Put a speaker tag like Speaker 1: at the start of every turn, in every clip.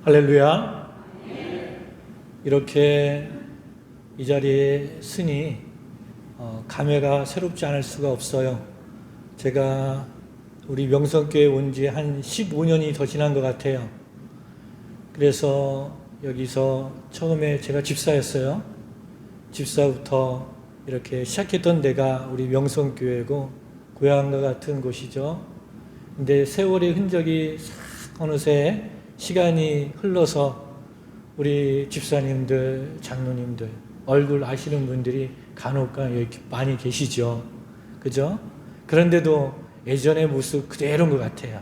Speaker 1: 할렐루야. 이렇게 이 자리에 쓰니 감회가 새롭지 않을 수가 없어요. 제가 우리 명성교회 온 지 한 15년이 더 지난 것 같아요. 그래서 여기서 처음에 제가 집사였어요. 집사부터 이렇게 시작했던 데가 우리 명성교회고 고향과 같은 곳이죠. 근데 세월의 흔적이 어느새 시간이 흘러서 우리 집사님들, 장로님들 얼굴 아시는 분들이 간혹가 여기 많이 계시죠. 그죠? 그런데도 예전의 모습 그대로인 것 같아요.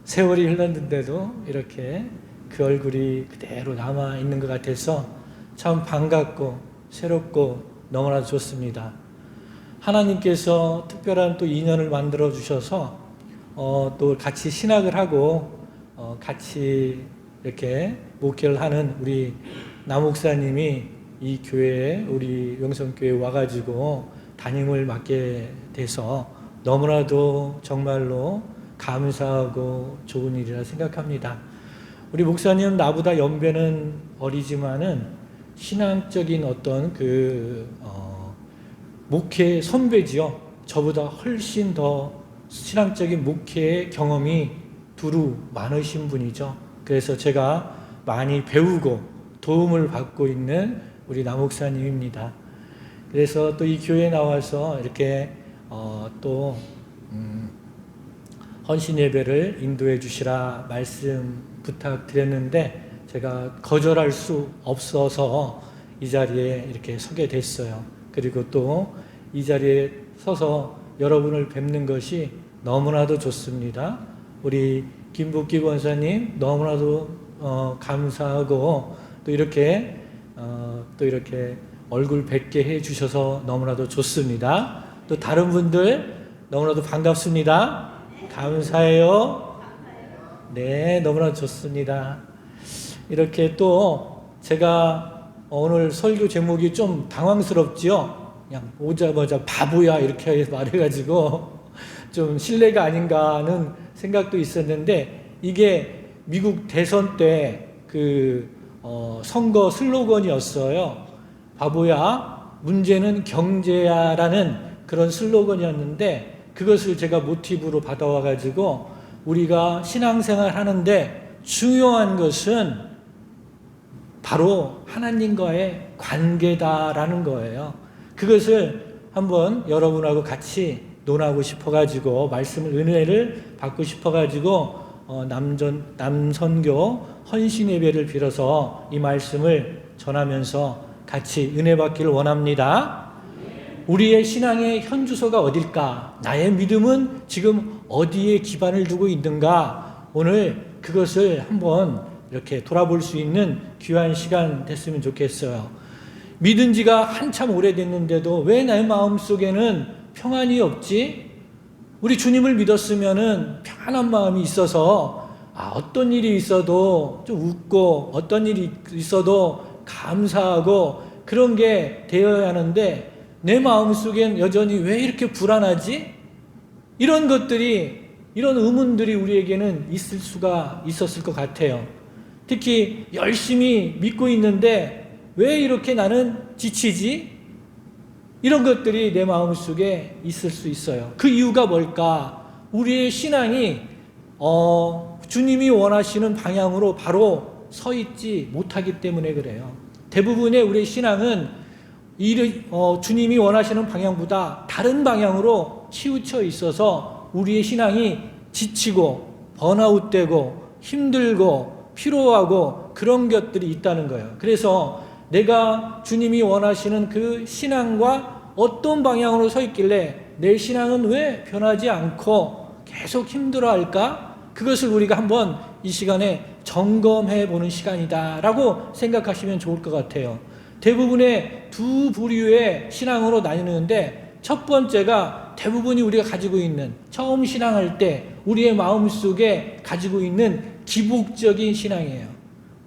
Speaker 1: 세월이 흘렀는데도 이렇게 그 얼굴이 그대로 남아 있는 것 같아서 참 반갑고 새롭고 너무나 좋습니다. 하나님께서 특별한 또 인연을 만들어 주셔서 또 같이 신학을 하고 같이 이렇게 목회를 하는 우리 남 목사님이 이 교회에 우리 명성교회에 와가지고 담임을 맡게 돼서 너무나도 정말로 감사하고 좋은 일이라 생각합니다. 우리 목사님 나보다 연배는 어리지만은 신앙적인 어떤 목회 선배지요. 저보다 훨씬 더 신앙적인 목회의 경험이 두루 많으신 분이죠. 그래서 제가 많이 배우고 도움을 받고 있는 우리 남 목사님입니다. 그래서 또 이 교회에 나와서 이렇게 헌신 예배를 인도해 주시라 말씀 부탁드렸는데 제가 거절할 수 없어서 이 자리에 이렇게 서게 됐어요. 그리고 또 이 자리에 서서 여러분을 뵙는 것이 너무나도 좋습니다. 우리 김복기 권사님 너무나도 감사하고 또 이렇게 얼굴 뵙게 해 주셔서 너무나도 좋습니다. 또 다른 분들 너무나도 반갑습니다. 감사해요. 네, 너무나 좋습니다. 이렇게 또 제가 오늘 설교 제목이 좀 당황스럽지요. 그냥 오자마자 바보야 이렇게 말해가지고 좀 실례가 아닌가 하는 생각도 있었는데 이게 미국 대선 때 선거 슬로건이었어요. 바보야, 문제는 경제야라는 그런 슬로건이었는데 그것을 제가 모티브로 받아와가지고 우리가 신앙생활 하는데 중요한 것은 바로 하나님과의 관계다라는 거예요. 그것을 한번 여러분하고 같이 논하고 싶어가지고 말씀을 은혜를 받고 싶어가지고 남선교 헌신 예배를 빌어서 이 말씀을 전하면서 같이 은혜 받기를 원합니다. 우리의 신앙의 현주소가 어딜까? 나의 믿음은 지금 어디에 기반을 두고 있는가? 오늘 그것을 한번 이렇게 돌아볼 수 있는 귀한 시간 됐으면 좋겠어요. 믿은 지가 한참 오래됐는데도 왜 나의 마음속에는 평안이 없지? 우리 주님을 믿었으면은 평안한 마음이 있어서 어떤 일이 있어도 좀 웃고 어떤 일이 있어도 감사하고 그런 게 되어야 하는데 내 마음속엔 여전히 왜 이렇게 불안하지? 이런 것들이, 이런 의문들이 우리에게는 있었을 것 같아요. 특히 열심히 믿고 있는데 왜 이렇게 나는 지치지? 이런 것들이 내 마음속에 있을 수 있어요. 그 이유가 뭘까? 우리의 신앙이 주님이 원하시는 방향으로 바로 서 있지 못하기 때문에 그래요. 대부분의 우리의 신앙은 주님이 원하시는 방향보다 다른 방향으로 치우쳐 있어서 우리의 신앙이 지치고 번아웃되고 힘들고 피로하고 그런 것들이 있다는 거예요. 그래서 내가 주님이 원하시는 그 신앙과 어떤 방향으로 서 있길래 내 신앙은 왜 변하지 않고 계속 힘들어할까? 그것을 우리가 한번 이 시간에 점검해 보는 시간이다라고 생각하시면 좋을 것 같아요. 대부분의 두 부류의 신앙으로 나뉘는데 첫 번째가 대부분이 우리가 가지고 있는 처음 신앙할 때 우리의 마음속에 가지고 있는 기복적인 신앙이에요.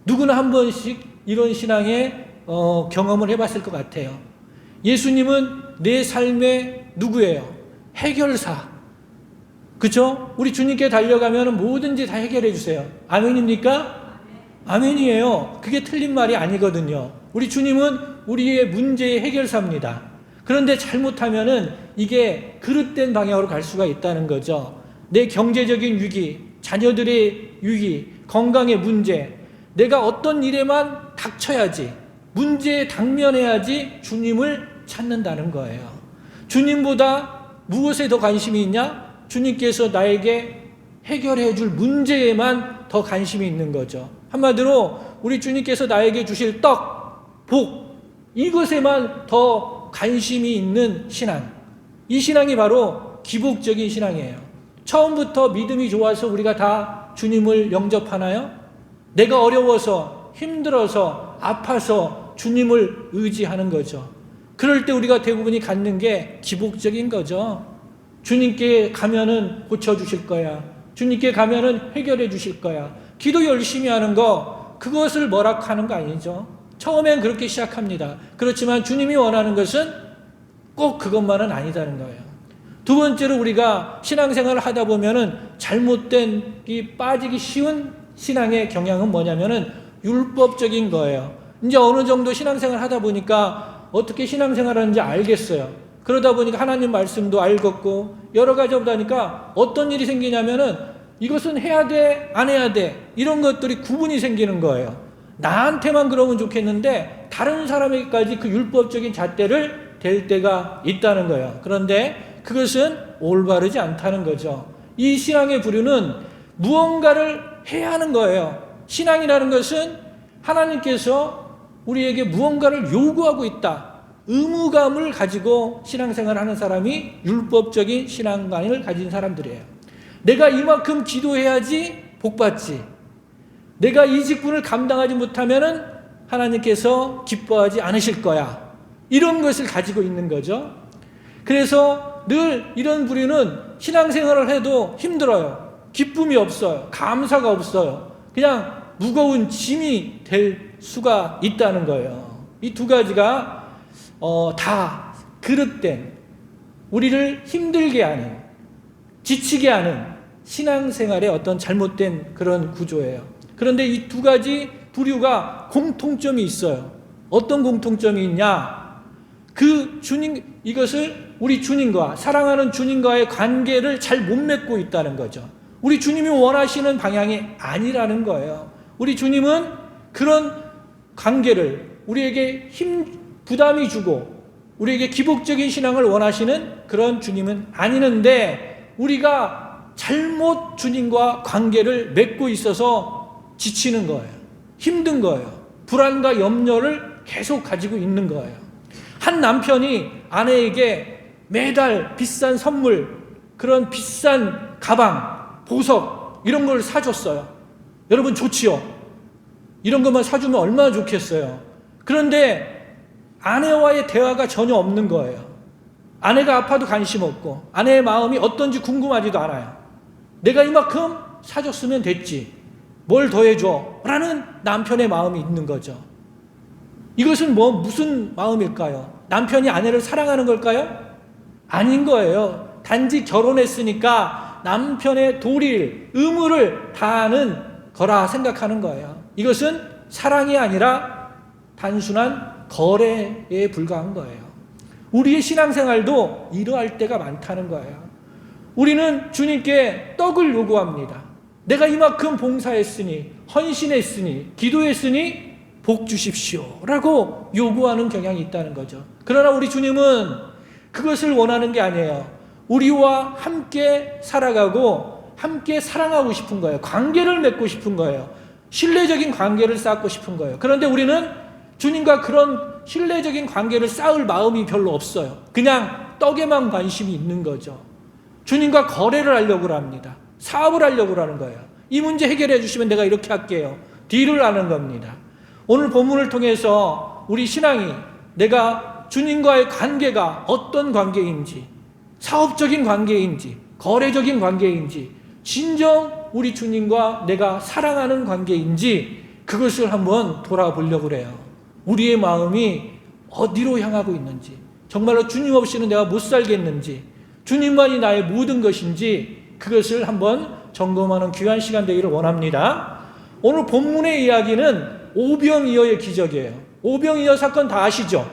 Speaker 1: 누구나 한 번씩 이런 신앙의 경험을 해봤을 것 같아요. 예수님은 내 삶의 누구예요? 해결사. 그렇죠? 우리 주님께 달려가면 뭐든지 다 해결해 주세요. 아멘입니까? 아멘이에요. 그게 틀린 말이 아니거든요. 우리 주님은 우리의 문제의 해결사입니다. 그런데 잘못하면은 이게 그릇된 방향으로 갈 수가 있다는 거죠. 내 경제적인 위기, 자녀들의 위기, 건강의 문제, 내가 어떤 일에만 닥쳐야지, 문제에 당면해야지 주님을 찾는다는 거예요. 주님보다 무엇에 더 관심이 있냐? 주님께서 나에게 해결해 줄 문제에만 더 관심이 있는 거죠. 한마디로 우리 주님께서 나에게 주실 떡, 복, 이것에만 더 관심이 있는 신앙. 이 신앙이 바로 기복적인 신앙이에요. 처음부터 믿음이 좋아서 우리가 다 주님을 영접하나요? 내가 어려워서, 힘들어서, 아파서 주님을 의지하는 거죠. 그럴 때 우리가 대부분이 갖는 게 기복적인 거죠. 주님께 가면은 고쳐주실 거야. 주님께 가면은 해결해 주실 거야. 기도 열심히 하는 거, 그것을 뭐락하는 거 아니죠. 처음엔 그렇게 시작합니다. 그렇지만 주님이 원하는 것은 꼭 그것만은 아니다는 거예요. 두 번째로 우리가 신앙생활을 하다 보면은 잘못된 이 빠지기 쉬운 신앙의 경향은 뭐냐면은 율법적인 거예요. 이제 어느 정도 신앙생활 하다 보니까 어떻게 신앙생활 하는지 알겠어요. 그러다 보니까 하나님 말씀도 알겠고 여러 가지 하다니까 어떤 일이 생기냐면은 이것은 해야 돼, 안 해야 돼, 이런 것들이 구분이 생기는 거예요. 나한테만 그러면 좋겠는데 다른 사람에게까지 그 율법적인 잣대를 댈 때가 있다는 거예요. 그런데 그것은 올바르지 않다는 거죠. 이 신앙의 부류는 무언가를 해야 하는 거예요. 신앙이라는 것은 하나님께서 우리에게 무언가를 요구하고 있다, 의무감을 가지고 신앙생활을 하는 사람이 율법적인 신앙관을 가진 사람들이에요. 내가 이만큼 기도해야지 복받지, 내가 이 직분을 감당하지 못하면은 하나님께서 기뻐하지 않으실 거야, 이런 것을 가지고 있는 거죠. 그래서 늘 이런 부류는 신앙생활을 해도 힘들어요. 기쁨이 없어요. 감사가 없어요. 그냥 무거운 짐이 될 수가 있다는 거예요. 이 두 가지가 다 그릇된, 우리를 힘들게 하는, 지치게 하는 신앙생활의 어떤 잘못된 그런 구조예요. 그런데 이 두 가지 부류가 공통점이 있어요. 어떤 공통점이 있냐? 그 주님, 이것을 우리 주님과, 사랑하는 주님과의 관계를 잘 못 맺고 있다는 거죠. 우리 주님이 원하시는 방향이 아니라는 거예요. 우리 주님은 그런 관계를 우리에게 부담이 주고 우리에게 기복적인 신앙을 원하시는 그런 주님은 아니는데, 우리가 잘못 주님과 관계를 맺고 있어서 지치는 거예요. 힘든 거예요. 불안과 염려를 계속 가지고 있는 거예요. 한 남편이 아내에게 매달 비싼 선물, 그런 비싼 가방, 보석, 이런 걸 사줬어요. 여러분 좋지요? 이런 것만 사주면 얼마나 좋겠어요. 그런데 아내와의 대화가 전혀 없는 거예요. 아내가 아파도 관심 없고 아내의 마음이 어떤지 궁금하지도 않아요. 내가 이만큼 사줬으면 됐지, 뭘 더해줘 라는 남편의 마음이 있는 거죠. 이것은 무슨 마음일까요? 남편이 아내를 사랑하는 걸까요? 아닌 거예요. 단지 결혼했으니까 남편의 도리를, 의무를 다하는 거라 생각하는 거예요. 이것은 사랑이 아니라 단순한 거래에 불과한 거예요. 우리의 신앙생활도 이러할 때가 많다는 거예요. 우리는 주님께 떡을 요구합니다. 내가 이만큼 봉사했으니, 헌신했으니, 기도했으니 복 주십시오 라고 요구하는 경향이 있다는 거죠. 그러나 우리 주님은 그것을 원하는 게 아니에요. 우리와 함께 살아가고 함께 사랑하고 싶은 거예요. 관계를 맺고 싶은 거예요. 신뢰적인 관계를 쌓고 싶은 거예요. 그런데 우리는 주님과 그런 신뢰적인 관계를 쌓을 마음이 별로 없어요. 그냥 떡에만 관심이 있는 거죠. 주님과 거래를 하려고 합니다. 사업을 하려고 하는 거예요. 이 문제 해결해 주시면 내가 이렇게 할게요. 딜을 하는 겁니다. 오늘 본문을 통해서 우리 신앙이, 내가 주님과의 관계가 어떤 관계인지, 사업적인 관계인지, 거래적인 관계인지, 진정 우리 주님과 내가 사랑하는 관계인지, 그것을 한번 돌아보려고 그래요. 우리의 마음이 어디로 향하고 있는지, 정말로 주님 없이는 내가 못 살겠는지, 주님만이 나의 모든 것인지, 그것을 한번 점검하는 귀한 시간 되기를 원합니다. 오늘 본문의 이야기는 오병이어의 기적이에요. 오병이어 사건 다 아시죠?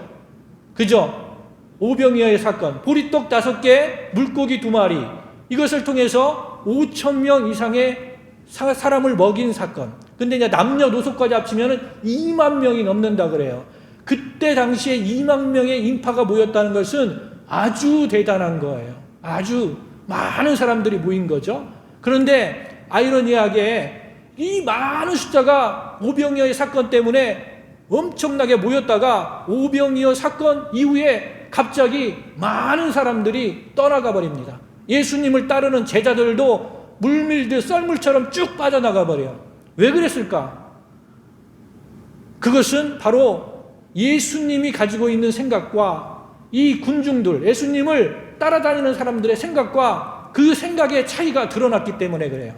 Speaker 1: 그죠? 오병이어의 사건. 보리떡 5개, 물고기 2마리. 이것을 통해서 5,000명 이상의 사람을 먹인 사건. 근데 이제 남녀노소까지 합치면 2만 명이 넘는다 그래요. 그때 당시에 2만 명의 인파가 모였다는 것은 아주 대단한 거예요. 아주 많은 사람들이 모인 거죠. 그런데 아이러니하게 이 많은 숫자가 오병이어의 사건 때문에 엄청나게 모였다가 오병이어 사건 이후에 갑자기 많은 사람들이 떠나가 버립니다. 예수님을 따르는 제자들도 물밀듯 썰물처럼 쭉 빠져나가 버려요. 왜 그랬을까? 그것은 바로 예수님이 가지고 있는 생각과 이 군중들, 예수님을 따라다니는 사람들의 생각과 그 생각의 차이가 드러났기 때문에 그래요.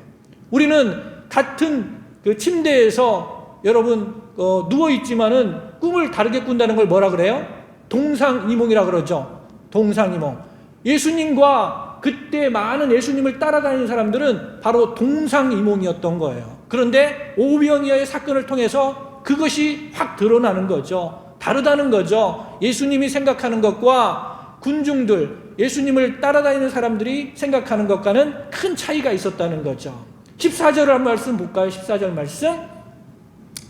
Speaker 1: 우리는 같은 그 침대에서 여러분 누워있지만은 꿈을 다르게 꾼다는 걸 뭐라 그래요? 동상이몽이라 그러죠. 동상이몽. 예수님과 그때 많은 예수님을 따라다니는 사람들은 바로 동상이몽이었던 거예요. 그런데 오병이어의 사건을 통해서 그것이 확 드러나는 거죠. 다르다는 거죠. 예수님이 생각하는 것과 군중들, 예수님을 따라다니는 사람들이 생각하는 것과는 큰 차이가 있었다는 거죠. 14절 한 말씀 볼까요? 14절 말씀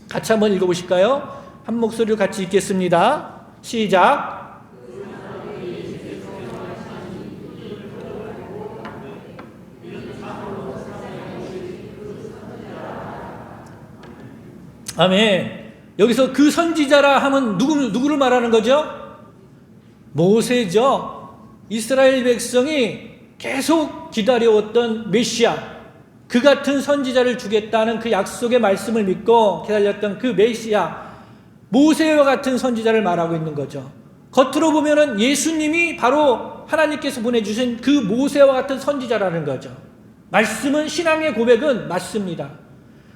Speaker 1: 같이 한번 읽어보실까요? 한 목소리로 같이 읽겠습니다. 시작. 아멘. 여기서 그 선지자라 하면 누구를 말하는 거죠? 모세죠. 이스라엘 백성이 계속 기다려왔던 메시아, 그 같은 선지자를 주겠다는 그 약속의 말씀을 믿고 기다렸던 그 메시아, 모세와 같은 선지자를 말하고 있는 거죠. 겉으로 보면은 예수님이 바로 하나님께서 보내주신 그 모세와 같은 선지자라는 거죠. 말씀은, 신앙의 고백은 맞습니다.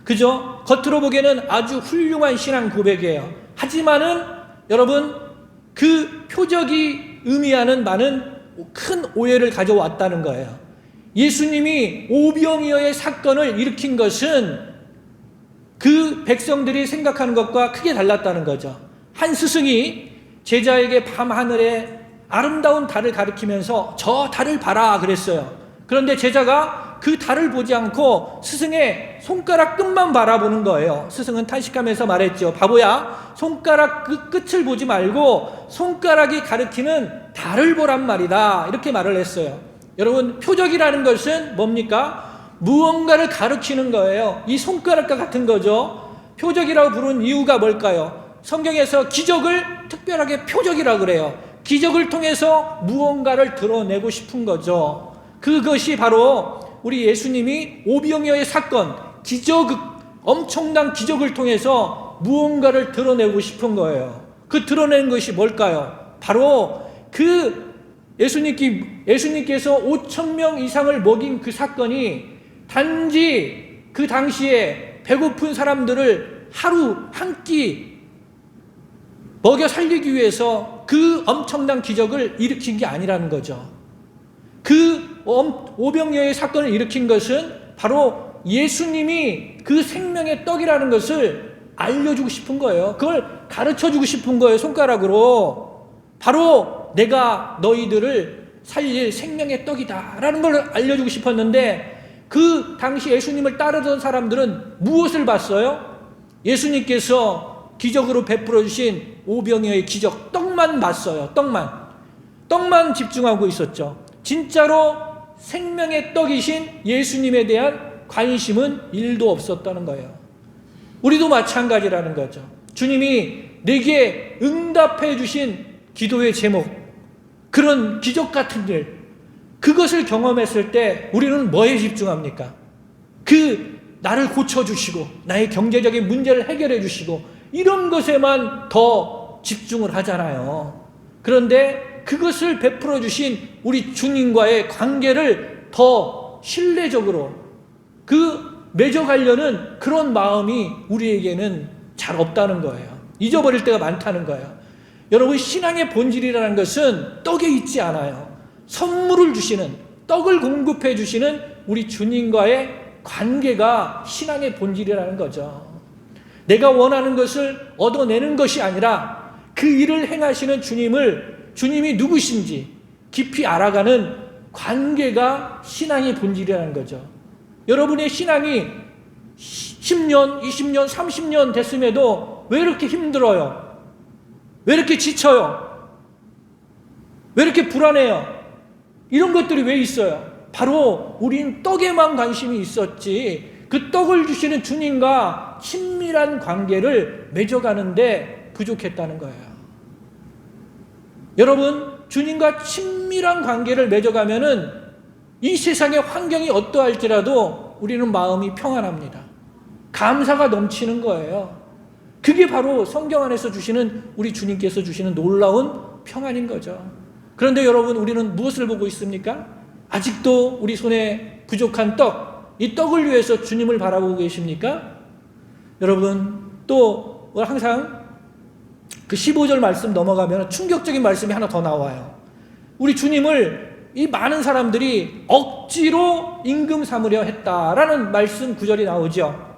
Speaker 1: 그죠? 겉으로 보기에는 아주 훌륭한 신앙 고백이에요. 하지만은 여러분, 그 표적이 의미하는 많은 큰 오해를 가져왔다는 거예요. 예수님이 오병이어의 사건을 일으킨 것은 그 백성들이 생각하는 것과 크게 달랐다는 거죠. 한 스승이 제자에게 밤하늘에 아름다운 달을 가리키면서 저 달을 봐라 그랬어요. 그런데 제자가 그 달을 보지 않고 스승의 손가락 끝만 바라보는 거예요. 스승은 탄식하면서 말했죠. 바보야, 손가락 끝을 보지 말고 손가락이 가리키는 달을 보란 말이다. 이렇게 말을 했어요. 여러분, 표적이라는 것은 뭡니까? 무언가를 가리키는 거예요. 이 손가락과 같은 거죠. 표적이라고 부른 이유가 뭘까요? 성경에서 기적을 특별하게 표적이라고 그래요. 기적을 통해서 무언가를 드러내고 싶은 거죠. 그것이 바로 우리 예수님이 오병이어의 사건, 엄청난 기적을 통해서 무언가를 드러내고 싶은 거예요. 그 드러낸 것이 뭘까요? 바로 그 예수님께서 5,000명 이상을 먹인 그 사건이 단지 그 당시에 배고픈 사람들을 하루 한 끼 먹여 살리기 위해서 그 엄청난 기적을 일으킨 게 아니라는 거죠. 그 오병이어의 사건을 일으킨 것은 바로 예수님이 그 생명의 떡이라는 것을 알려주고 싶은 거예요. 그걸 가르쳐주고 싶은 거예요. 손가락으로. 바로 내가 너희들을 살릴 생명의 떡이다 라는 걸 알려주고 싶었는데, 그 당시 예수님을 따르던 사람들은 무엇을 봤어요? 예수님께서 기적으로 베풀어 주신 오병이어의 기적, 떡만 봤어요. 떡만 집중하고 있었죠. 진짜로 생명의 떡이신 예수님에 대한 관심은 1도 없었다는 거예요. 우리도 마찬가지라는 거죠. 주님이 내게 응답해 주신 기도의 제목, 그런 기적 같은 일, 그것을 경험했을 때 우리는 뭐에 집중합니까? 나를 고쳐주시고 나의 경제적인 문제를 해결해 주시고 이런 것에만 더 집중을 하잖아요. 그런데 그것을 베풀어 주신 우리 주님과의 관계를 더 신뢰적으로 맺어가려는 그런 마음이 우리에게는 잘 없다는 거예요. 잊어버릴 때가 많다는 거예요. 여러분, 신앙의 본질이라는 것은 떡에 있지 않아요. 선물을 주시는, 떡을 공급해 주시는 우리 주님과의 관계가 신앙의 본질이라는 거죠. 내가 원하는 것을 얻어내는 것이 아니라 그 일을 행하시는 주님이 누구신지 깊이 알아가는 관계가 신앙의 본질이라는 거죠. 여러분의 신앙이 10년, 20년, 30년 됐음에도 왜 이렇게 힘들어요? 왜 이렇게 지쳐요? 왜 이렇게 불안해요? 이런 것들이 왜 있어요? 바로 우린 떡에만 관심이 있었지 그 떡을 주시는 주님과 친밀한 관계를 맺어가는데 부족했다는 거예요. 여러분, 주님과 친밀한 관계를 맺어가면은 이 세상의 환경이 어떠할지라도 우리는 마음이 평안합니다. 감사가 넘치는 거예요. 그게 바로 성경 안에서 주시는 우리 주님께서 주시는 놀라운 평안인 거죠. 그런데 여러분, 우리는 무엇을 보고 있습니까? 아직도 우리 손에 부족한 떡, 이 떡을 위해서 주님을 바라보고 계십니까? 여러분, 또 항상 그 15절 말씀 넘어가면 충격적인 말씀이 하나 더 나와요. 우리 주님을 이 많은 사람들이 억지로 임금 삼으려 했다라는 말씀 구절이 나오죠.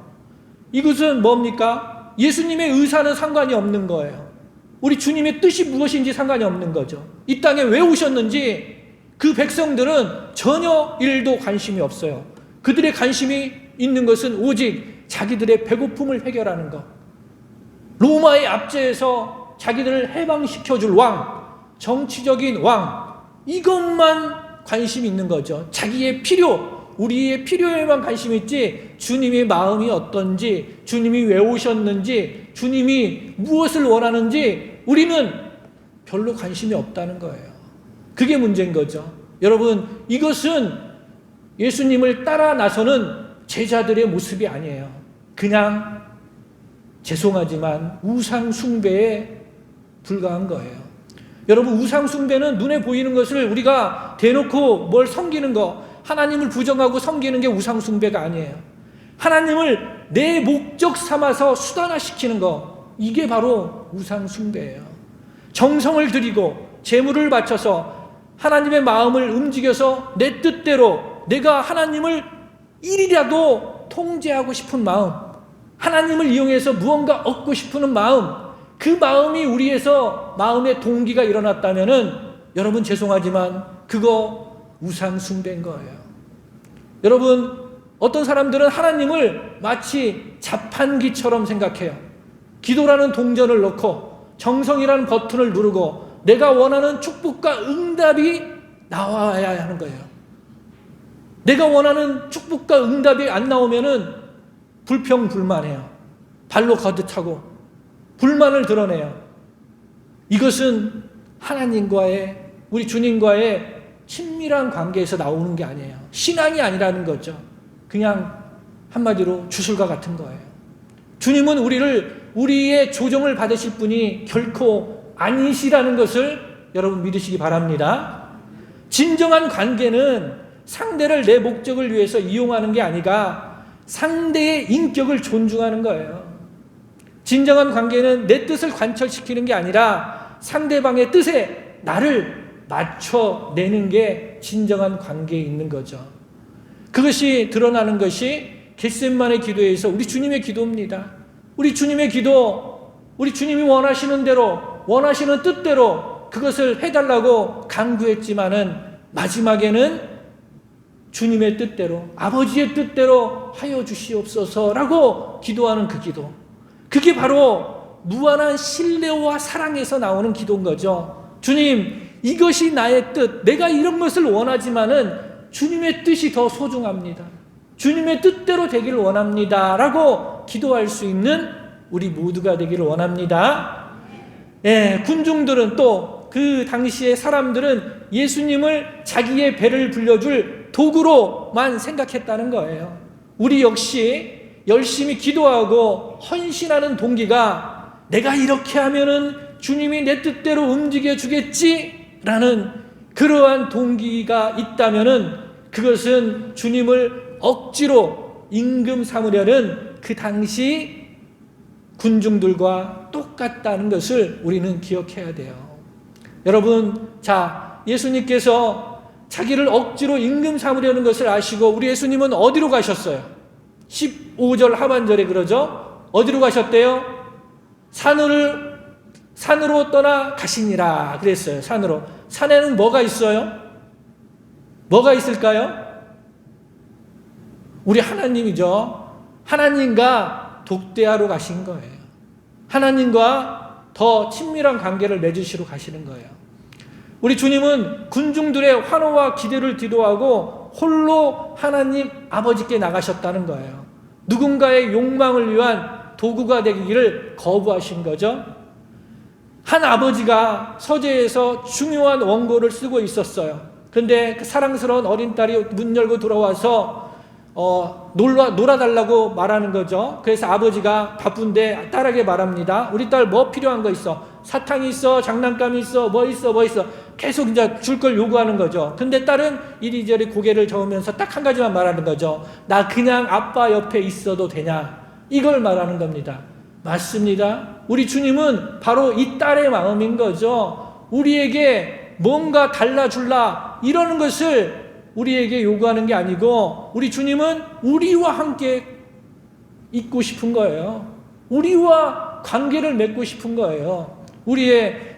Speaker 1: 이것은 뭡니까? 예수님의 의사는 상관이 없는 거예요. 우리 주님의 뜻이 무엇인지 상관이 없는 거죠. 이 땅에 왜 오셨는지 그 백성들은 전혀 일도 관심이 없어요. 그들의 관심이 있는 것은 오직 자기들의 배고픔을 해결하는 것. 로마의 압제에서 자기들을 해방시켜줄 왕, 정치적인 왕, 이것만 관심이 있는 거죠. 자기의 필요, 우리의 필요에만 관심이 있지 주님의 마음이 어떤지, 주님이 왜 오셨는지, 주님이 무엇을 원하는지 우리는 별로 관심이 없다는 거예요. 그게 문제인 거죠. 여러분, 이것은 예수님을 따라 나서는 제자들의 모습이 아니에요. 그냥 죄송하지만 우상 숭배에 불과한 거예요. 여러분, 우상 숭배는 눈에 보이는 것을 우리가 대놓고 뭘 섬기는 거, 하나님을 부정하고 섬기는 게 우상 숭배가 아니에요. 하나님을 내 목적 삼아서 수단화시키는 거, 이게 바로 우상 숭배예요. 정성을 들이고 재물을 바쳐서 하나님의 마음을 움직여서 내 뜻대로 내가 하나님을 일이라도 통제하고 싶은 마음, 하나님을 이용해서 무언가 얻고 싶은 마음, 그 마음이 우리에서 마음의 동기가 일어났다면은 여러분 죄송하지만 그거 우상 숭배인 거예요. 여러분, 어떤 사람들은 하나님을 마치 자판기처럼 생각해요. 기도라는 동전을 넣고 정성이라는 버튼을 누르고 내가 원하는 축복과 응답이 나와야 하는 거예요. 내가 원하는 축복과 응답이 안 나오면은 불평불만해요. 발로 거듭하고 불만을 드러내요. 이것은 하나님과의, 우리 주님과의 친밀한 관계에서 나오는 게 아니에요. 신앙이 아니라는 거죠. 그냥 한마디로 주술과 같은 거예요. 주님은 우리의 조정을 받으실 분이 결코 아니시라는 것을 여러분 믿으시기 바랍니다. 진정한 관계는 상대를 내 목적을 위해서 이용하는 게 아니라 상대의 인격을 존중하는 거예요. 진정한 관계는 내 뜻을 관철시키는 게 아니라 상대방의 뜻에 나를 맞춰내는 게 진정한 관계에 있는 거죠. 그것이 드러나는 것이 겟세마네 기도에서 우리 주님의 기도입니다. 우리 주님의 기도, 우리 주님이 원하시는 대로, 원하시는 뜻대로 그것을 해달라고 간구했지만은 마지막에는 주님의 뜻대로, 아버지의 뜻대로 하여 주시옵소서라고 기도하는 그 기도. 그게 바로 무한한 신뢰와 사랑에서 나오는 기도인 거죠. 주님, 이것이 나의 뜻, 내가 이런 것을 원하지만은 주님의 뜻이 더 소중합니다. 주님의 뜻대로 되기를 원합니다 라고 기도할 수 있는 우리 모두가 되기를 원합니다. 예, 군중들은 또 그 당시의 사람들은 예수님을 자기의 배를 불려줄 도구로만 생각했다는 거예요. 우리 역시 열심히 기도하고 헌신하는 동기가 내가 이렇게 하면은 주님이 내 뜻대로 움직여 주겠지라는 그러한 동기가 있다면은 그것은 주님을 억지로 임금 삼으려는 그 당시 군중들과 똑같다는 것을 우리는 기억해야 돼요. 여러분, 자, 예수님께서 자기를 억지로 임금 삼으려는 것을 아시고 우리 예수님은 어디로 가셨어요? 15절 하반절에 그러죠. 어디로 가셨대요? 산으로 떠나 가시니라 그랬어요. 산으로. 산에는 뭐가 있어요? 뭐가 있을까요? 우리 하나님이죠. 하나님과 독대하러 가신 거예요. 하나님과 더 친밀한 관계를 맺으시러 가시는 거예요. 우리 주님은 군중들의 환호와 기대를 뒤로하고 홀로 하나님 아버지께 나가셨다는 거예요. 누군가의 욕망을 위한 도구가 되기를 거부하신 거죠. 한 아버지가 서재에서 중요한 원고를 쓰고 있었어요. 그런데 그 사랑스러운 어린 딸이 문 열고 들어와서 놀아달라고 말하는 거죠. 그래서 아버지가 바쁜데 딸에게 말합니다. 우리 딸 뭐 필요한 거 있어? 사탕이 있어? 장난감이 있어? 뭐 있어? 계속 이제 줄 걸 요구하는 거죠. 근데 딸은 이리저리 고개를 저으면서 딱 한 가지만 말하는 거죠. 나 그냥 아빠 옆에 있어도 되냐? 이걸 말하는 겁니다. 맞습니다. 우리 주님은 바로 이 딸의 마음인 거죠. 우리에게 뭔가 달라줄라 이러는 것을 우리에게 요구하는 게 아니고 우리 주님은 우리와 함께 있고 싶은 거예요. 우리와 관계를 맺고 싶은 거예요.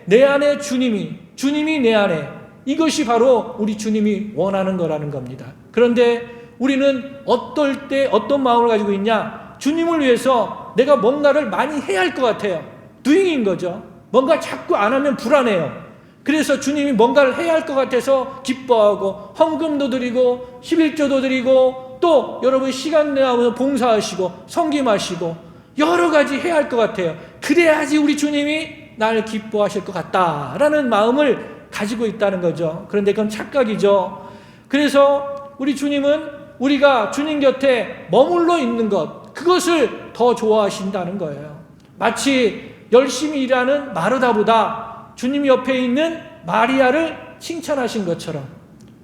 Speaker 1: 내 안에 주님이 내 안에, 이것이 바로 우리 주님이 원하는 거라는 겁니다. 그런데 우리는 어떨 때 어떤 마음을 가지고 있냐? 주님을 위해서 내가 뭔가를 많이 해야 할 것 같아요. doing인 거죠. 뭔가 자꾸 안 하면 불안해요. 그래서 주님이 뭔가를 해야 할 것 같아서 기뻐하고 헌금도 드리고 11조도 드리고 또 여러분 시간 내면 봉사하시고 섬김하시고 여러 가지 해야 할 것 같아요. 그래야지 우리 주님이 나를 기뻐하실 것 같다라는 마음을 가지고 있다는 거죠. 그런데 그건 착각이죠. 그래서 우리 주님은 우리가 주님 곁에 머물러 있는 것, 그것을 더 좋아하신다는 거예요. 마치 열심히 일하는 마르다보다 주님 옆에 있는 마리아를 칭찬하신 것처럼,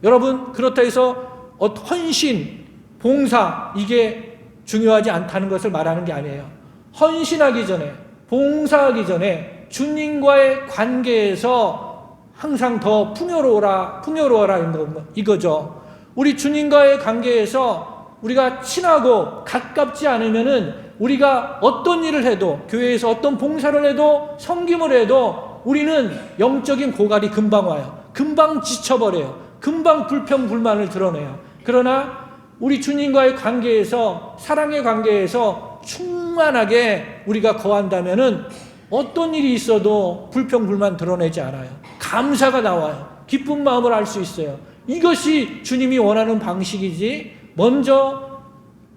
Speaker 1: 여러분 그렇다 해서 헌신, 봉사 이게 중요하지 않다는 것을 말하는 게 아니에요. 헌신하기 전에, 봉사하기 전에 주님과의 관계에서 항상 더 풍요로워라 이거죠. 우리 주님과의 관계에서 우리가 친하고 가깝지 않으면은 우리가 어떤 일을 해도, 교회에서 어떤 봉사를 해도, 섬김을 해도 우리는 영적인 고갈이 금방 와요. 금방 지쳐버려요. 금방 불평불만을 드러내요. 그러나 우리 주님과의 관계에서, 사랑의 관계에서 충만하게 우리가 거한다면은 어떤 일이 있어도 불평불만 드러내지 않아요. 감사가 나와요. 기쁜 마음을 알 수 있어요. 이것이 주님이 원하는 방식이지, 먼저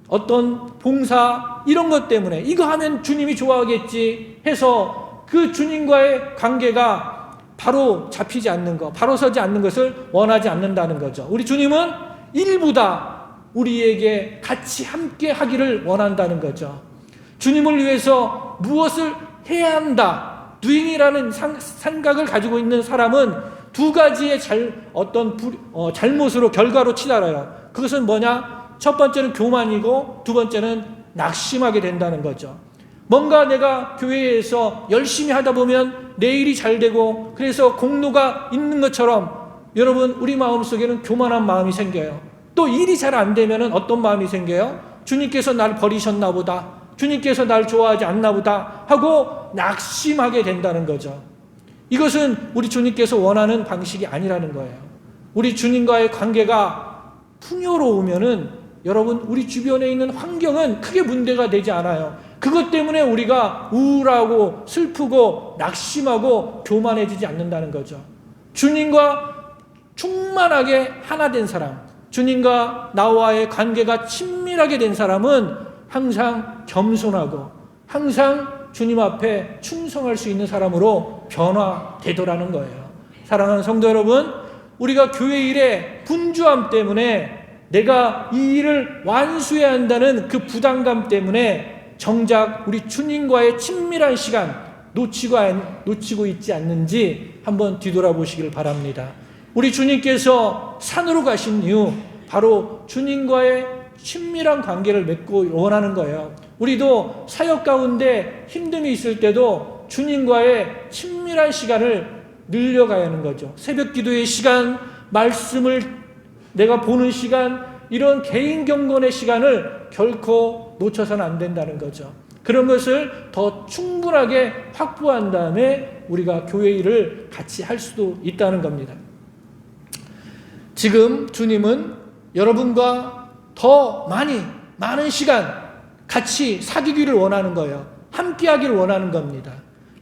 Speaker 1: 어떤 봉사 이런 것 때문에 이거 하면 주님이 좋아하겠지 해서 그 주님과의 관계가 바로 잡히지 않는 것, 바로 서지 않는 것을 원하지 않는다는 거죠. 우리 주님은 일부다 우리에게 같이 함께 하기를 원한다는 거죠. 주님을 위해서 무엇을 해야 한다, doing이라는 생각을 가지고 있는 사람은 두 가지의 잘못으로, 결과로 치달아요. 그것은 뭐냐? 첫 번째는 교만이고 두 번째는 낙심하게 된다는 거죠. 뭔가 내가 교회에서 열심히 하다 보면 내 일이 잘 되고 그래서 공로가 있는 것처럼, 여러분 우리 마음속에는 교만한 마음이 생겨요. 또 일이 잘 안 되면 어떤 마음이 생겨요? 주님께서 날 버리셨나 보다, 주님께서 날 좋아하지 않나 보다 하고 낙심하게 된다는 거죠. 이것은 우리 주님께서 원하는 방식이 아니라는 거예요. 우리 주님과의 관계가 풍요로우면은 여러분 우리 주변에 있는 환경은 크게 문제가 되지 않아요. 그것 때문에 우리가 우울하고 슬프고 낙심하고 교만해지지 않는다는 거죠. 주님과 충만하게 하나 된 사람, 주님과 나와의 관계가 친밀하게 된 사람은 항상 겸손하고 항상 주님 앞에 충성할 수 있는 사람으로 변화되더라는 거예요. 사랑하는 성도 여러분, 우리가 교회 일의 분주함 때문에, 내가 이 일을 완수해야 한다는 그 부담감 때문에 정작 우리 주님과의 친밀한 시간 놓치고 있지 않는지 한번 뒤돌아보시길 바랍니다. 우리 주님께서 산으로 가신 이유, 바로 주님과의 친밀한 관계를 맺고 원하는 거예요. 우리도 사역 가운데 힘듦이 있을 때도 주님과의 친밀한 시간을 늘려가야 하는 거죠. 새벽 기도의 시간, 말씀을 내가 보는 시간, 이런 개인 경건의 시간을 결코 놓쳐서는 안 된다는 거죠. 그런 것을 더 충분하게 확보한 다음에 우리가 교회 일을 같이 할 수도 있다는 겁니다. 지금 주님은 여러분과 더 많은 시간 같이 사귀기를 원하는 거예요. 함께 하기를 원하는 겁니다.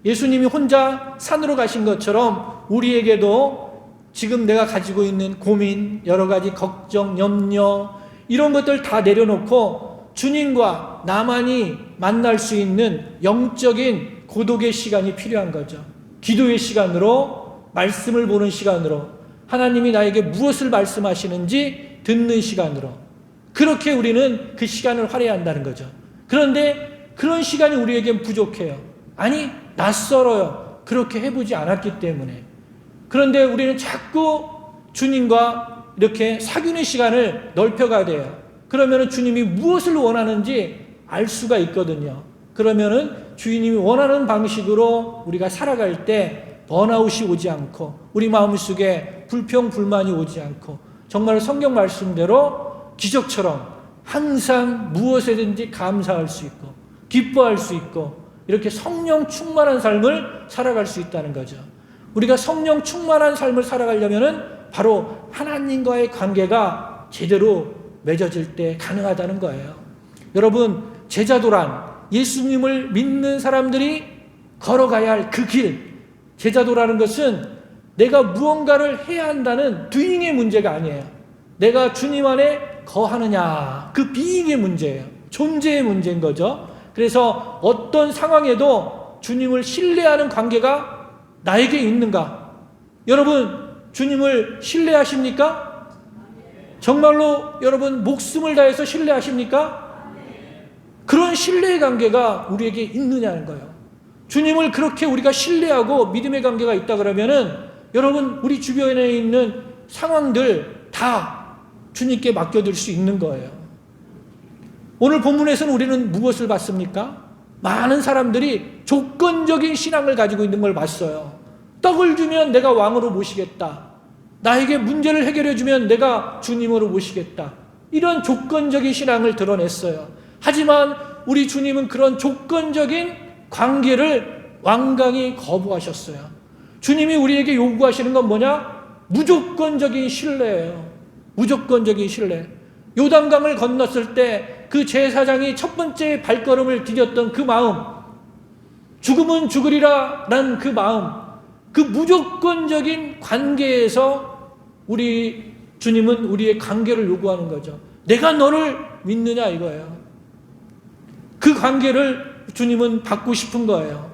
Speaker 1: 예수님이 혼자 산으로 가신 것처럼 우리에게도 지금 내가 가지고 있는 고민, 여러 가지 걱정, 염려, 이런 것들 다 내려놓고 주님과 나만이 만날 수 있는 영적인 고독의 시간이 필요한 거죠. 기도의 시간으로, 말씀을 보는 시간으로, 하나님이 나에게 무엇을 말씀하시는지 듣는 시간으로, 그렇게 우리는 그 시간을 할애한다는 거죠. 그런데 그런 시간이 우리에겐 부족해요. 아니, 낯설어요. 그렇게 해보지 않았기 때문에. 그런데 우리는 자꾸 주님과 이렇게 사귀는 시간을 넓혀가야 돼요. 그러면 주님이 무엇을 원하는지 알 수가 있거든요. 그러면 주님이 원하는 방식으로 우리가 살아갈 때 번아웃이 오지 않고, 우리 마음속에 불평, 불만이 오지 않고, 정말 성경 말씀대로 기적처럼 항상 무엇에든지 감사할 수 있고 기뻐할 수 있고, 이렇게 성령 충만한 삶을 살아갈 수 있다는 거죠. 우리가 성령 충만한 삶을 살아가려면 바로 하나님과의 관계가 제대로 맺어질 때 가능하다는 거예요. 여러분, 제자도란, 예수님을 믿는 사람들이 걸어가야 할 그 길, 제자도라는 것은 내가 무언가를 해야 한다는 doing의 문제가 아니에요. 내가 주님 안에 거하느냐, 그 being의 문제예요. 존재의 문제인 거죠. 그래서 어떤 상황에도 주님을 신뢰하는 관계가 나에게 있는가? 여러분, 주님을 신뢰하십니까? 정말로 여러분 목숨을 다해서 신뢰하십니까? 그런 신뢰의 관계가 우리에게 있느냐는 거예요. 주님을 그렇게 우리가 신뢰하고 믿음의 관계가 있다 그러면은 여러분, 우리 주변에 있는 상황들 다 주님께 맡겨둘 수 있는 거예요. 오늘 본문에서는 우리는 무엇을 봤습니까? 많은 사람들이 조건적인 신앙을 가지고 있는 걸 봤어요. 떡을 주면 내가 왕으로 모시겠다. 나에게 문제를 해결해 주면 내가 주님으로 모시겠다. 이런 조건적인 신앙을 드러냈어요. 하지만 우리 주님은 그런 조건적인 관계를 완강히 거부하셨어요. 주님이 우리에게 요구하시는 건 뭐냐? 무조건적인 신뢰예요. 무조건적인 신뢰. 요단강을 건넜을 때 그 제사장이 첫 번째 발걸음을 디뎠던 그 마음, 죽으면 죽으리라 라는 그 마음, 그 무조건적인 관계에서 우리 주님은 우리의 관계를 요구하는 거죠. 내가 너를 믿느냐 이거예요. 그 관계를 주님은 받고 싶은 거예요.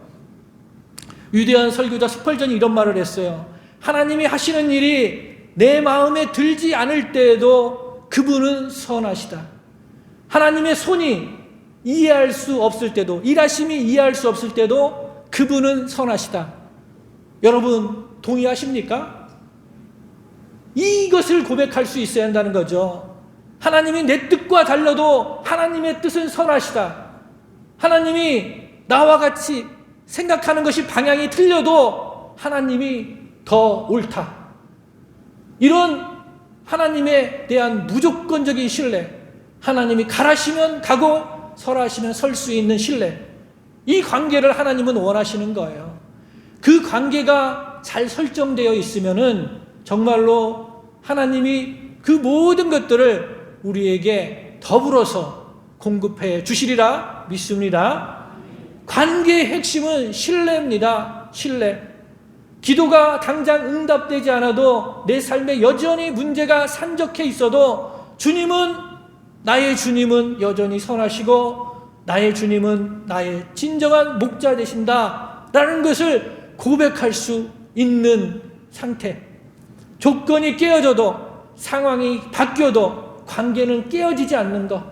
Speaker 1: 위대한 설교자 스펄전이 이런 말을 했어요. 하나님이 하시는 일이 내 마음에 들지 않을 때에도 그분은 선하시다. 하나님의 손이 이해할 수 없을 때도, 일하심이 이해할 수 없을 때도 그분은 선하시다. 여러분, 동의하십니까? 이것을 고백할 수 있어야 한다는 거죠. 하나님이 내 뜻과 달라도 하나님의 뜻은 선하시다. 하나님이 나와 같이 생각하는 것이 방향이 틀려도 하나님이 더 옳다. 이런 하나님에 대한 무조건적인 신뢰, 하나님이 가라시면 가고 설하시면 설 수 있는 신뢰, 이 관계를 하나님은 원하시는 거예요. 그 관계가 잘 설정되어 있으면은 정말로 하나님이 그 모든 것들을 우리에게 더불어서 공급해 주시리라 믿습니다. 관계의 핵심은 신뢰입니다. 신뢰. 기도가 당장 응답되지 않아도 내 삶에 여전히 문제가 산적해 있어도 나의 주님은 여전히 선하시고 나의 주님은 나의 진정한 목자 되신다 라는 것을 고백할 수 있는 상태. 조건이 깨어져도, 상황이 바뀌어도 관계는 깨어지지 않는 것,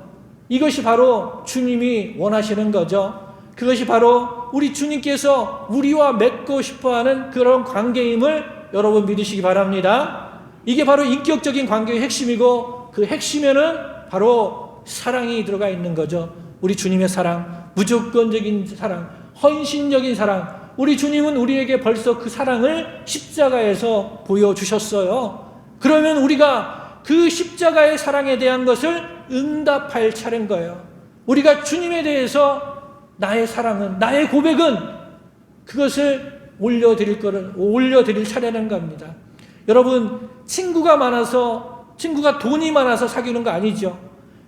Speaker 1: 이것이 바로 주님이 원하시는 거죠. 그것이 바로 우리 주님께서 우리와 맺고 싶어하는 그런 관계임을 여러분 믿으시기 바랍니다. 이게 바로 인격적인 관계의 핵심이고, 그 핵심에는 바로 사랑이 들어가 있는 거죠. 우리 주님의 사랑, 무조건적인 사랑, 헌신적인 사랑. 우리 주님은 우리에게 벌써 그 사랑을 십자가에서 보여주셨어요. 그러면 우리가 그 십자가의 사랑에 대한 것을 응답할 차례인 거예요. 우리가 주님에 대해서 나의 사랑은, 나의 고백은 그것을 올려드릴 차례라는 겁니다. 여러분, 친구가 돈이 많아서 사귀는 거 아니죠.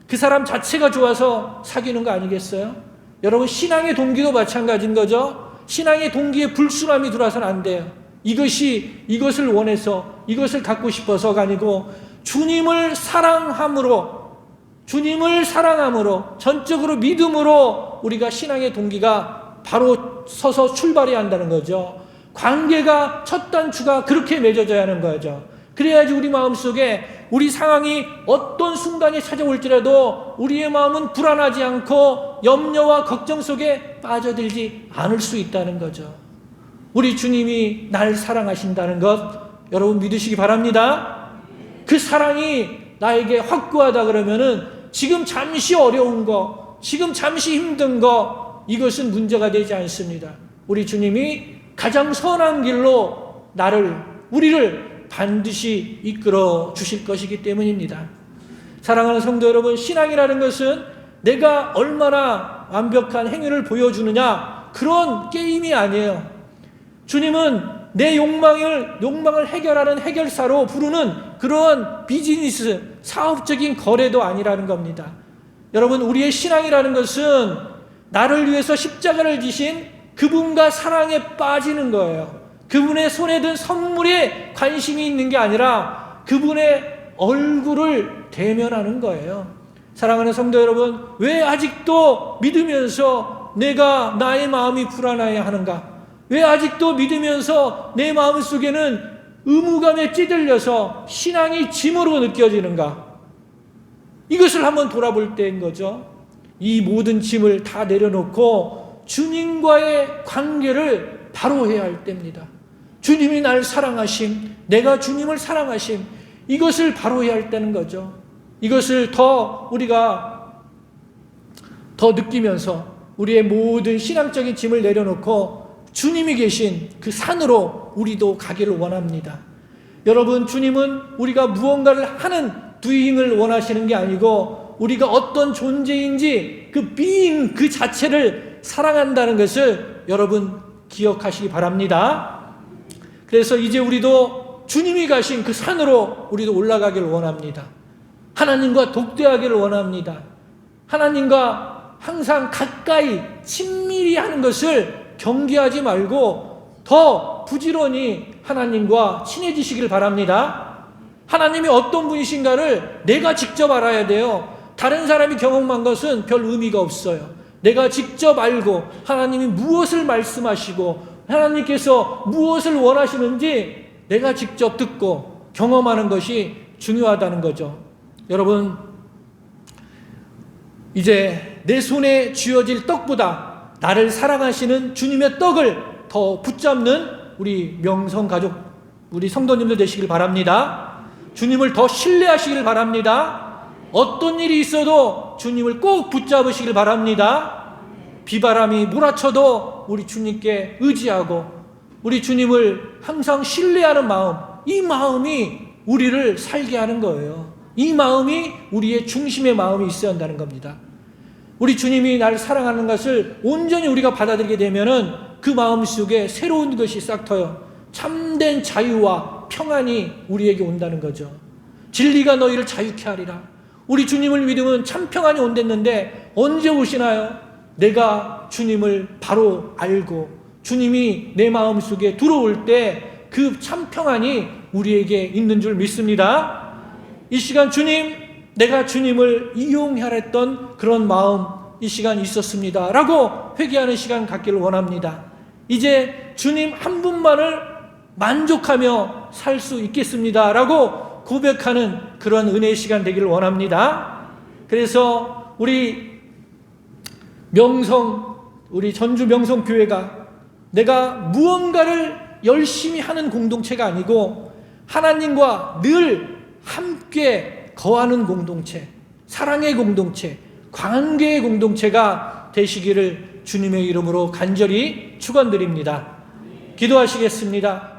Speaker 1: 그 사람 자체가 좋아서 사귀는 거 아니겠어요? 여러분, 신앙의 동기도 마찬가지인 거죠. 신앙의 동기에 불순함이 들어와서는 안 돼요. 이것을 원해서, 이것을 갖고 싶어서가 아니고 주님을 사랑함으로, 전적으로 믿음으로 우리가 신앙의 동기가 바로 서서 출발해야 한다는 거죠. 관계가 첫 단추가 그렇게 맺어져야 하는 거죠. 그래야지 우리 마음속에 우리 상황이 어떤 순간이 찾아올지라도 우리의 마음은 불안하지 않고 염려와 걱정 속에 빠져들지 않을 수 있다는 거죠. 우리 주님이 날 사랑하신다는 것 여러분 믿으시기 바랍니다. 그 사랑이 나에게 확고하다 그러면은 지금 잠시 어려운 거, 지금 잠시 힘든 거, 이것은 문제가 되지 않습니다. 우리 주님이 가장 선한 길로 우리를 반드시 이끌어 주실 것이기 때문입니다. 사랑하는 성도 여러분, 신앙이라는 것은 내가 얼마나 완벽한 행위를 보여주느냐, 그런 게임이 아니에요. 주님은 내 욕망을 해결하는 해결사로 부르는 그런 비즈니스, 사업적인 거래도 아니라는 겁니다. 여러분, 우리의 신앙이라는 것은 나를 위해서 십자가를 지신 그분과 사랑에 빠지는 거예요. 그분의 손에 든 선물에 관심이 있는 게 아니라 그분의 얼굴을 대면하는 거예요. 사랑하는 성도 여러분, 왜 아직도 믿으면서 나의 마음이 불안해야 하는가? 왜 아직도 믿으면서 내 마음속에는 의무감에 찌들려서 신앙이 짐으로 느껴지는가? 이것을 한번 돌아볼 때인 거죠. 이 모든 짐을 다 내려놓고 주님과의 관계를 바로 해야 할 때입니다. 주님이 날 사랑하심, 내가 주님을 사랑하심, 이것을 바로 해야 할 때는 거죠. 이것을 우리가 더 느끼면서 우리의 모든 신앙적인 짐을 내려놓고 주님이 계신 그 산으로 우리도 가기를 원합니다. 여러분, 주님은 우리가 무언가를 하는 doing을 원하시는 게 아니고 우리가 어떤 존재인지 그 being 그 자체를 사랑한다는 것을 여러분 기억하시기 바랍니다. 그래서 이제 우리도 주님이 가신 그 산으로 우리도 올라가기를 원합니다. 하나님과 독대하기를 원합니다. 하나님과 항상 가까이 친밀히 하는 것을 경계하지 말고 더 부지런히 하나님과 친해지시길 바랍니다. 하나님이 어떤 분이신가를 내가 직접 알아야 돼요. 다른 사람이 경험한 것은 별 의미가 없어요. 내가 직접 알고 하나님이 무엇을 말씀하시고 하나님께서 무엇을 원하시는지 내가 직접 듣고 경험하는 것이 중요하다는 거죠. 여러분, 이제 내 손에 쥐어질 떡보다 나를 사랑하시는 주님의 떡을 더 붙잡는 우리 명성 가족, 우리 성도님들 되시길 바랍니다. 주님을 더 신뢰하시길 바랍니다. 어떤 일이 있어도 주님을 꼭 붙잡으시길 바랍니다. 비바람이 몰아쳐도 우리 주님께 의지하고 우리 주님을 항상 신뢰하는 마음, 이 마음이 우리를 살게 하는 거예요. 이 마음이 우리의 중심의 마음이 있어야 한다는 겁니다. 우리 주님이 나를 사랑하는 것을 온전히 우리가 받아들이게 되면은 그 마음 속에 새로운 것이 싹 터요. 참된 자유와 평안이 우리에게 온다는 거죠. 진리가 너희를 자유케 하리라. 우리 주님을 믿으면 참 평안이 온댔는데 언제 오시나요? 내가 주님을 바로 알고 주님이 내 마음 속에 들어올 때 그 참 평안이 우리에게 있는 줄 믿습니다. 이 시간 주님, 내가 주님을 이용하려 했던 그런 마음 이 시간 있었습니다 라고 회개하는 시간 갖기를 원합니다. 이제 주님 한 분만을 만족하며 살 수 있겠습니다 라고 고백하는 그런 은혜의 시간 되기를 원합니다. 그래서 우리 전주 명성교회가 내가 무언가를 열심히 하는 공동체가 아니고 하나님과 늘 함께 거하는 공동체, 사랑의 공동체, 관계의 공동체가 되시기를 주님의 이름으로 간절히 축원드립니다. 기도하시겠습니다.